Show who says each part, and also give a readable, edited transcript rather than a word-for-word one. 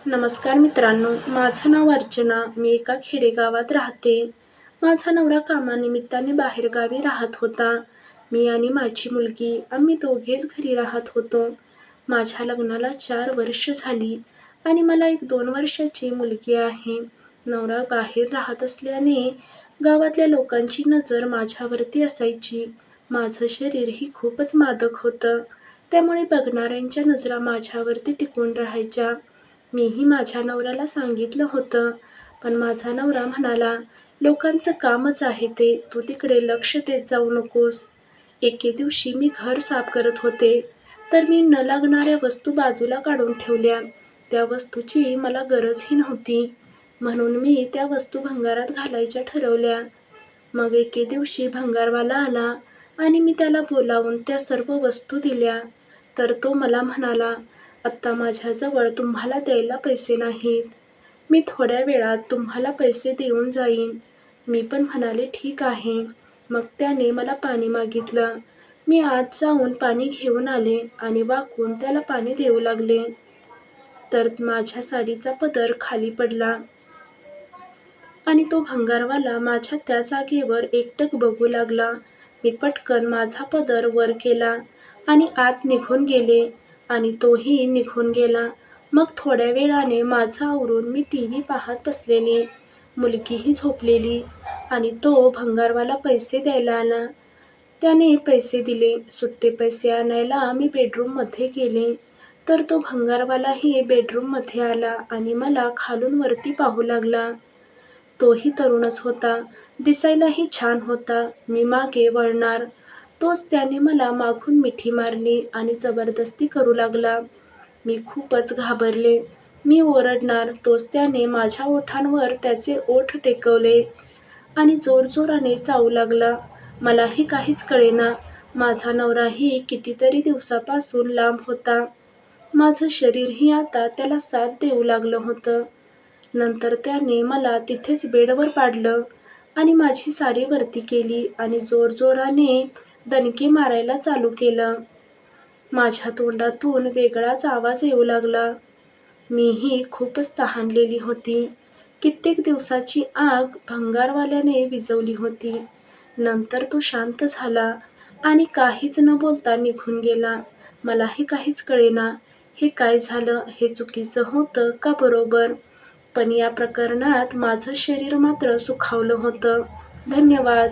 Speaker 1: नमस्कार मित्रांनो, माझं नाव अर्चना. मी एका खेडेगावात राहते. माझा नवरा कामानिमित्ताने बाहेरगावी राहत होता. मी आणि माझी मुलगी आम्ही दोघेच घरी राहत होतो. माझ्या लग्नाला 4 वर्ष झाली आणि मला एक 2 वर्षाची मुलगी आहे. नवरा बाहेर राहत असल्याने गावातल्या लोकांची नजर माझ्यावरती असायची. माझं शरीरही खूपच मादक होतं. त्यामुळे बघणाऱ्यांच्या नजरा माझ्यावरती टिकून राहायच्या. मीही माझ्या नवऱ्याला सांगितलं होतं, पण माझा नवरा म्हणाला, "लोकांचं कामच आहे ते, तू तिकडे लक्ष देत जाऊ नकोस." एके दिवशी मी घर साफ करत होते, तर मी न लागणाऱ्या वस्तू बाजूला काढून ठेवल्या. त्या वस्तूची मला गरजही नव्हती, म्हणून मी त्या वस्तू भंगारात घालायच्या ठरवल्या. मग एके दिवशी भंगारवाला आला आणि मी त्याला बोलावून त्या सर्व वस्तू दिल्या. तर तो मला म्हणाला, "आत्ता माझ्याजवळ तुम्हाला द्यायला पैसे नाहीत. मी थोड्या वेळात तुम्हाला पैसे देऊन जाईन." मी पण म्हणाले, "ठीक आहे." मग त्याने मला पाणी मागितलं. मी आत जाऊन पाणी घेऊन आले आणि वाकून त्याला पाणी देऊ लागले. तर माझ्या साडीचा पदर खाली पडला आणि तो भंगारवाला माझ्या त्या जागेवर एकटक बघू लागला. मी पटकन माझा पदर वर केला आणि आत निघून गेले आणि तोही निघून गेला. मग थोड्या वेळाने माझं आवरून मी टीव्ही पाहत बसलेली. मुलगीही झोपलेली आणि तो भंगारवाला पैसे द्यायला आला. त्याने पैसे दिले. सुट्टे पैसे आणायला मी बेडरूममध्ये गेले. तर तो भंगारवालाही बेडरूममध्ये आला आणि मला खालून वरती पाहू लागला. तोही तरुणच होता. दिसायलाही छान होता. मी मागे वळणार, तोच त्याने मला मागून मिठी मारली आणि जबरदस्ती करू लागला. मी खूपच घाबरले. मी ओरडणार, तोच त्याने माझ्या ओठांवर त्याचे ओठ टेकवले आणि जोरजोराने चावू लागला. मलाही काहीच कळेना. माझा नवराही कितीतरी दिवसापासून लांब होता. माझं शरीरही आता त्याला साथ देऊ लागलं होतं. नंतर त्याने मला तिथेच बेडवर पाडलं आणि माझी साडी वरती केली आणि जोरजोराने दणके मारायला चालू केलं. माझ्या तोंडातून वेगळाच आवाज येऊ लागला. मीही खूपच तहानलेली होती. कित्येक दिवसाची आग भंगारवाल्याने विझवली होती. नंतर तो शांत झाला आणि काहीच न बोलता निघून गेला. मलाही काहीच कळेना, हे काय झालं, हे चुकीचं होतं का बरोबर? पण या प्रकरणात माझं शरीर मात्र सुखावलं होतं. धन्यवाद.